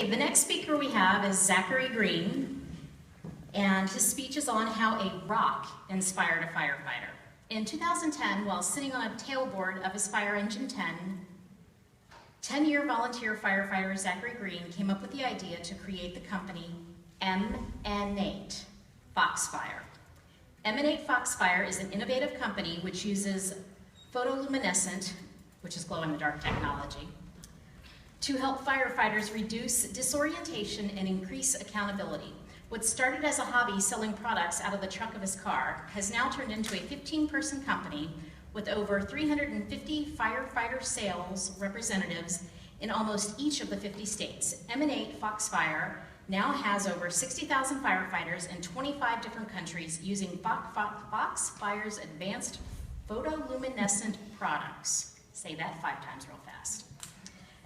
The next speaker we have is Zachary Green, and his speech is on how a rock inspired a firefighter. In 2010, while sitting on a tailboard of his fire engine 10-year volunteer firefighter Zachary Green came up with the idea to create the company M&8 Foxfire. M&8 Foxfire is an innovative company which uses photoluminescent, which is glow-in-the-dark technology, to help firefighters reduce disorientation and increase accountability. What started as a hobby selling products out of the trunk of his car has now turned into a 15-person company with over 350 firefighter sales representatives in almost each of the 50 states. M&8 Foxfire now has over 60,000 firefighters in 25 different countries using Foxfire's advanced photoluminescent products. Say that 5 times real fast.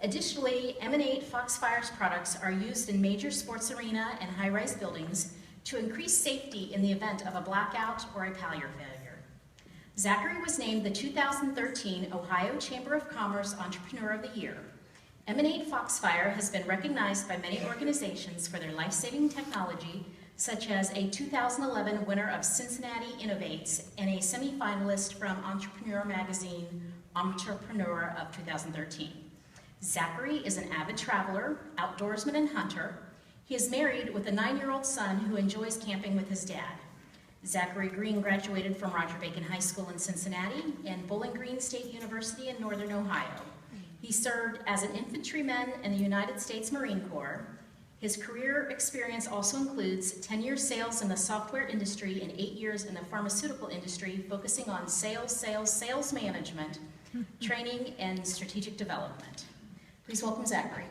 Additionally, M&8 Foxfire's products are used in major sports arena and high-rise buildings to increase safety in the event of a blackout or a failure. Zachary was named the 2013 Ohio Chamber of Commerce Entrepreneur of the Year. M&8 Foxfire has been recognized by many organizations for their life-saving technology, such as a 2011 winner of Cincinnati Innovates and a semi-finalist from Entrepreneur Magazine Entrepreneur of 2013. Zachary is an avid traveler, outdoorsman, and hunter. He is married with a 9-year-old son who enjoys camping with his dad. Zachary Green graduated from Roger Bacon High School in Cincinnati and Bowling Green State University in Northern Ohio. He served as an infantryman in the United States Marine Corps. His career experience also includes 10 years sales in the software industry and 8 years in the pharmaceutical industry, focusing on sales management, training, and strategic development. Please welcome Zachary.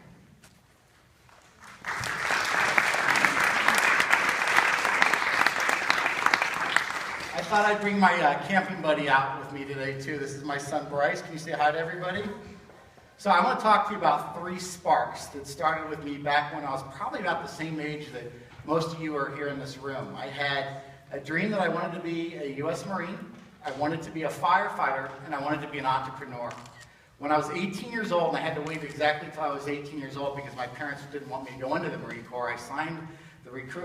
I thought I'd bring my camping buddy out with me today too. This is my son Bryce. Can you say hi to everybody? So I want to talk to you about 3 sparks that started with me back when I was probably about the same age that most of you are here in this room. I had a dream that I wanted to be a U.S. Marine, I wanted to be a firefighter, and I wanted to be an entrepreneur. When I was 18 years old, and I had to wait exactly until I was 18 years old because my parents didn't want me to go into the Marine Corps, I signed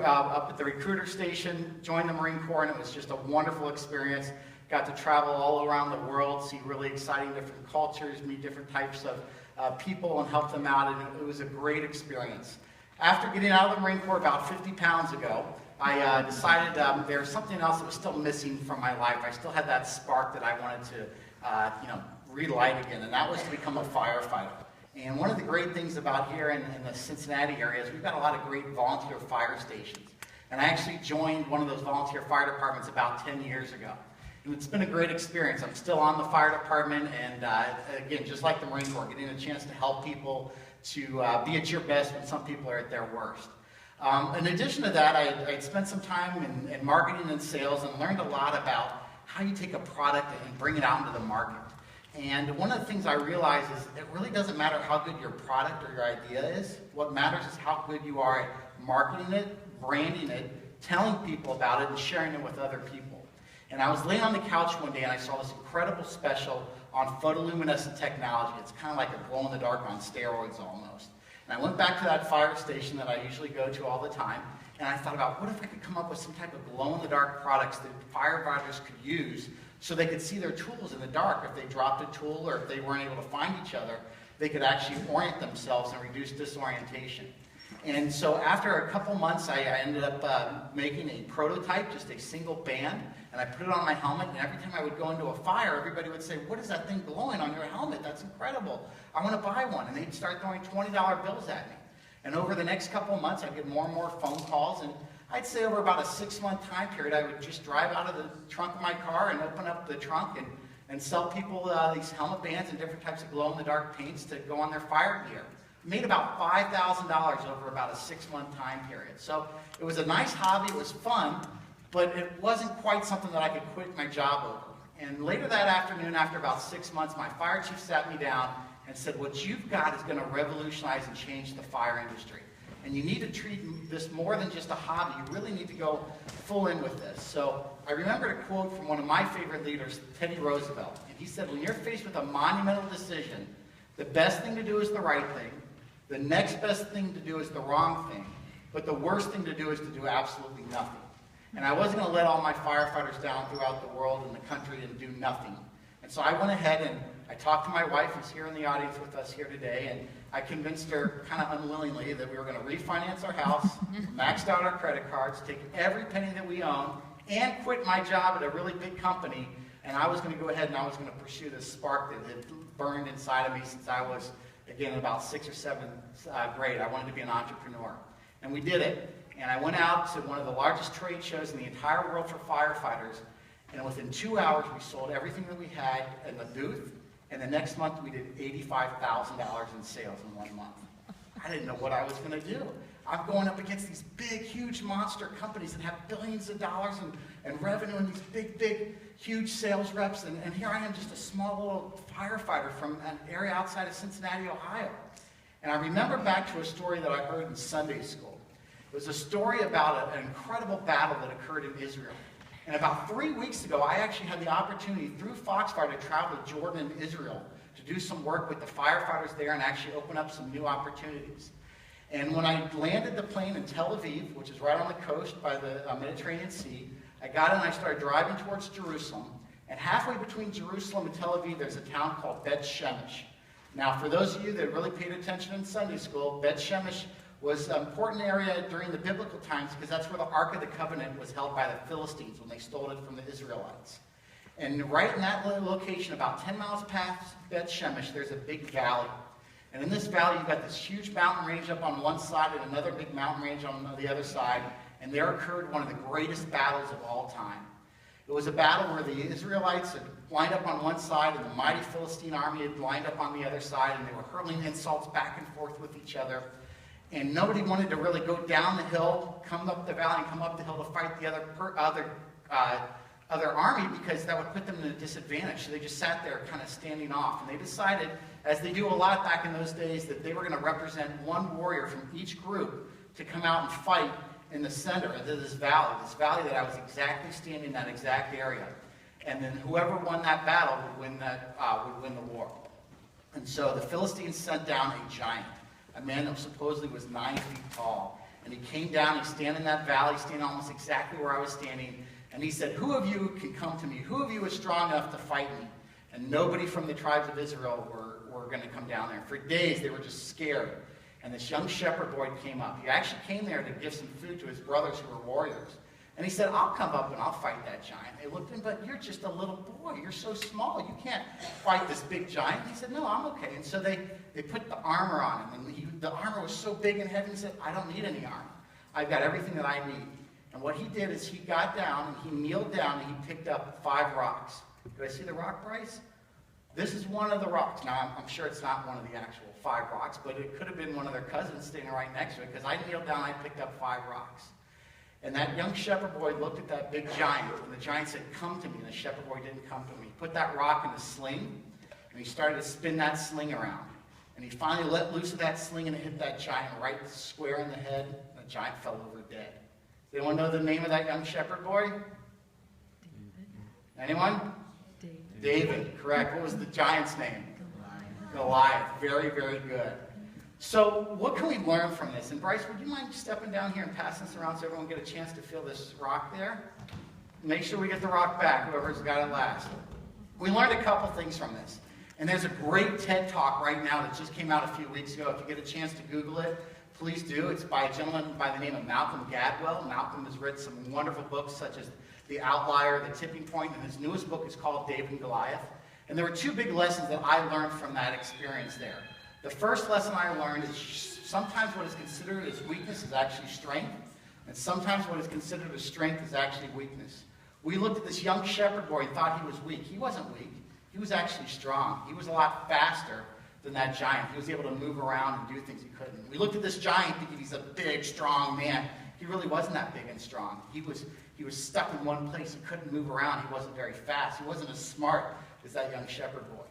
up at the recruiter station, joined the Marine Corps, and it was just a wonderful experience. Got to travel all around the world, see really exciting different cultures, meet different types of people and help them out, and it was a great experience. After getting out of the Marine Corps about 50 pounds ago, I decided there was something else that was still missing from my life. I still had that spark that I wanted to relight again, and that was to become a firefighter. And one of the great things about here in the Cincinnati area is we've got a lot of great volunteer fire stations. And I actually joined one of those volunteer fire departments about 10 years ago. And it's been a great experience. I'm still on the fire department, and again, just like the Marine Corps, getting a chance to help people to be at your best when some people are at their worst. In addition to that, I spent some time in marketing and sales and learned a lot about how you take a product and bring it out into the market. And one of the things I realized is it really doesn't matter how good your product or your idea is. What matters is how good you are at marketing it, branding it, telling people about it, and sharing it with other people. And I was laying on the couch one day and I saw this incredible special on photoluminescent technology. It's kind of like a glow-in-the-dark on steroids almost. And I went back to that fire station that I usually go to all the time, and I thought about what if I could come up with some type of glow-in-the-dark products that firefighters could use so they could see their tools in the dark. If they dropped a tool or if they weren't able to find each other, they could actually orient themselves and reduce disorientation. And so after a couple months, I ended up making a prototype, just a single band, and I put it on my helmet, and every time I would go into a fire, everybody would say, "What is that thing glowing on your helmet? That's incredible. I want to buy one." And they'd start throwing $20 bills at me. And over the next couple of months, I'd get more and more phone calls, and I'd say over about a 6-month time period, I would just drive out of the trunk of my car and open up the trunk and sell people these helmet bands and different types of glow-in-the-dark paints to go on their fire gear. Made about $5,000 over about a 6-month time period. So it was a nice hobby, it was fun, but it wasn't quite something that I could quit my job over. And later that afternoon, after about 6 months, my fire chief sat me down and said, "What you've got is going to revolutionize and change the fire industry. And you need to treat this more than just a hobby. You really need to go full in with this." So I remembered a quote from one of my favorite leaders, Teddy Roosevelt. And he said, "When you're faced with a monumental decision, the best thing to do is the right thing. The next best thing to do is the wrong thing, but the worst thing to do is to do absolutely nothing. And I wasn't going to let all my firefighters down throughout the world and the country and do nothing. And so I went ahead and I talked to my wife, who's here in the audience with us here today, and I convinced her kind of unwillingly that we were going to refinance our house, maxed out our credit cards, take every penny that we own, and quit my job at a really big company. And I was going to go ahead and I was going to pursue this spark that had burned inside of me since I was, again, about 6th or 7th grade. I wanted to be an entrepreneur. And we did it. And I went out to one of the largest trade shows in the entire world for firefighters. And within 2 hours, we sold everything that we had in the booth. And the next month, we did $85,000 in sales in 1 month. I didn't know what I was going to do. I'm going up against these big, huge monster companies that have billions of dollars in revenue and these big, big, huge sales reps. And here I am, just a small little firefighter from an area outside of Cincinnati, Ohio. And I remember back to a story that I heard in Sunday school. It was a story about an incredible battle that occurred in Israel. And about 3 weeks ago, I actually had the opportunity through Foxfire to travel to Jordan and Israel to do some work with the firefighters there and actually open up some new opportunities. And when I landed the plane in Tel Aviv, which is right on the coast by the Mediterranean Sea, I got in and I started driving towards Jerusalem. And halfway between Jerusalem and Tel Aviv, there's a town called Bet Shemesh. Now, for those of you that really paid attention in Sunday school, Bet Shemesh was an important area during the biblical times because that's where the Ark of the Covenant was held by the Philistines when they stole it from the Israelites. And right in that location, about 10 miles past Bet Shemesh, there's a big valley. And in this valley, you've got this huge mountain range up on one side and another big mountain range on the other side. And there occurred one of the greatest battles of all time. It was a battle where the Israelites had lined up on one side and the mighty Philistine army had lined up on the other side, and they were hurling insults back and forth with each other. And nobody wanted to really go down the hill, come up the valley, and come up the hill to fight the other army because that would put them in a disadvantage. So they just sat there kind of standing off. And they decided, as they do a lot back in those days, that they were going to represent one warrior from each group to come out and fight in the center of this valley that I was exactly standing in that exact area. And then whoever won that battle would win the war. And so the Philistines sent down a giant, a man that supposedly was 9 feet tall. And he came down, he's standing in that valley, standing almost exactly where I was standing. And he said, "Who of you can come to me? Who of you is strong enough to fight me?" And nobody from the tribes of Israel were going to come down there. For days, they were just scared. And this young shepherd boy came up. He actually came there to give some food to his brothers who were warriors. And he said, "I'll come up and I'll fight that giant." They looked at him, "But you're just a little boy. You're so small. You can't fight this big giant." He said, "No, I'm okay." And so they put the armor on him. And the armor was so big and heavy, he said, "I don't need any armor. I've got everything that I need." And what he did is he got down and he kneeled down and he picked up 5 rocks. Do I see the rock, Bryce? This is one of the rocks. Now, I'm sure it's not one of the actual 5 rocks, but it could have been one of their cousins standing right next to it, because I kneeled down and I picked up 5 rocks. And that young shepherd boy looked at that big giant, and the giant said, "Come to me." And the shepherd boy didn't come to him. He put that rock in a sling, and he started to spin that sling around. And he finally let loose of that sling, and it hit that giant right square in the head, and the giant fell over dead. Does anyone know the name of that young shepherd boy? Anyone? David, correct. What was the giant's name? Goliath. Very, very good. So what can we learn from this? And Bryce, would you mind stepping down here and passing this around so everyone get a chance to feel this rock there? Make sure we get the rock back, whoever's got it last. We learned a couple things from this. And there's a great TED Talk right now that just came out a few weeks ago. If you get a chance to Google it, please do. It's by a gentleman by the name of Malcolm Gladwell. Malcolm has written some wonderful books such as The Outlier, The Tipping Point, and his newest book is called David and Goliath. And there were 2 big lessons that I learned from that experience there. The first lesson I learned is sometimes what is considered as weakness is actually strength, and sometimes what is considered as strength is actually weakness. We looked at this young shepherd boy and thought he was weak. He wasn't weak. He was actually strong. He was a lot faster than that giant. He was able to move around and do things he couldn't. We looked at this giant thinking he's a big, strong man. He really wasn't that big and strong. He was stuck in one place. He couldn't move around. He wasn't very fast. He wasn't as smart as that young shepherd boy.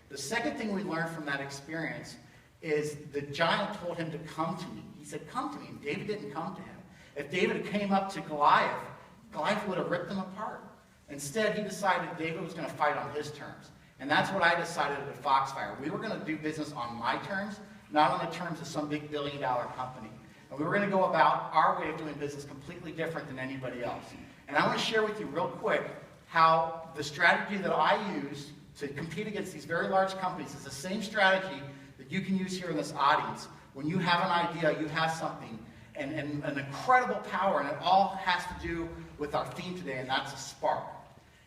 The second thing we learned from that experience is the giant told him to come to me. He said, "Come to me." And David didn't come to him. If David came up to Goliath, Goliath would have ripped him apart. Instead, he decided David was going to fight on his terms. And that's what I decided at Foxfire. We were going to do business on my terms, not on the terms of some big billion-dollar company. And we were going to go about our way of doing business completely different than anybody else. And I want to share with you real quick how the strategy that I use to compete against these very large companies is the same strategy that you can use here in this audience. When you have an idea, you have something, and an incredible power, and it all has to do with our theme today, and that's a spark.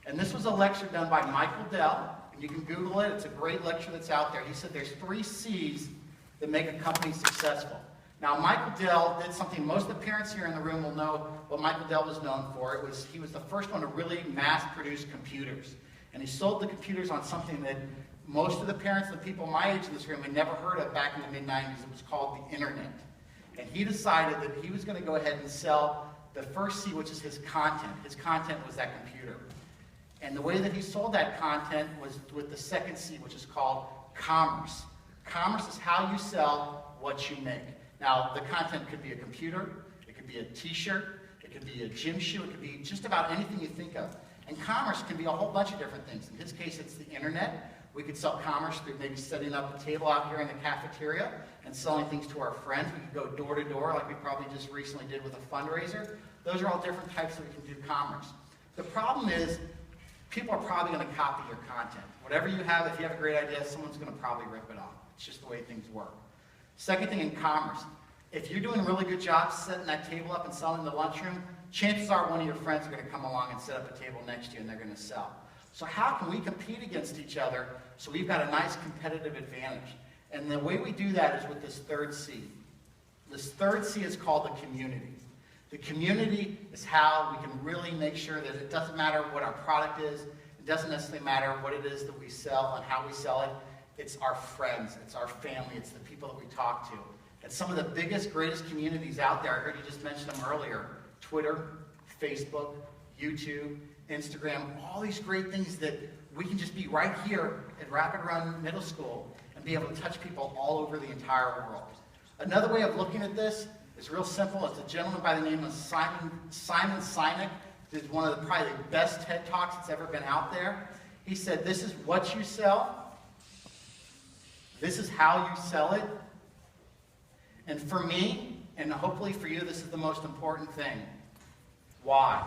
And this was a lecture done by Michael Dell, and you can Google it. It's a great lecture that's out there. He said there's 3 C's that make a company successful. Now, Michael Dell did something most of the parents here in the room will know what Michael Dell was known for. He was the first one to really mass-produce computers. And he sold the computers on something that most of the parents and the people my age in this room had never heard of back in the mid-90s. It was called the internet. And he decided that he was going to go ahead and sell the first C, which is his content. His content was that computer. And the way that he sold that content was with the second C, which is called commerce. Commerce is how you sell what you make. Now, the content could be a computer, it could be a t-shirt, it could be a gym shoe, it could be just about anything you think of. And commerce can be a whole bunch of different things. In his case, it's the internet. We could sell commerce through maybe setting up a table out here in the cafeteria and selling things to our friends. We could go door to door like we probably just recently did with a fundraiser. Those are all different types that we can do commerce. The problem is, people are probably going to copy your content. Whatever you have, if you have a great idea, someone's going to probably rip it off. It's just the way things work. Second thing in commerce, if you're doing a really good job setting that table up and selling in the lunchroom, chances are one of your friends are going to come along and set up a table next to you and they're going to sell. So how can we compete against each other so we've got a nice competitive advantage? And the way we do that is with this third C. This third C is called the community. The community is how we can really make sure that it doesn't matter what our product is, it doesn't necessarily matter what it is that we sell and how we sell it. It's our friends, it's our family, it's the people that we talk to. It's some of the biggest, greatest communities out there. I heard you just mention them earlier. Twitter, Facebook, YouTube, Instagram, all these great things that we can just be right here at Rapid Run Middle School and be able to touch people all over the entire world. Another way of looking at this is real simple. It's a gentleman by the name of Simon Sinek. Did one of the probably the best TED Talks that's ever been out there. He said, this is what you sell. This is how you sell it. And for me, and hopefully for you, this is the most important thing. Why?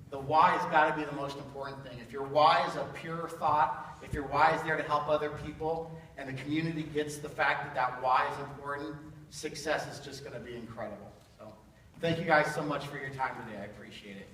The why has got to be the most important thing. If your why is a pure thought, if your why is there to help other people, and the community gets the fact that that why is important, success is just going to be incredible. So, thank you guys so much for your time today. I appreciate it.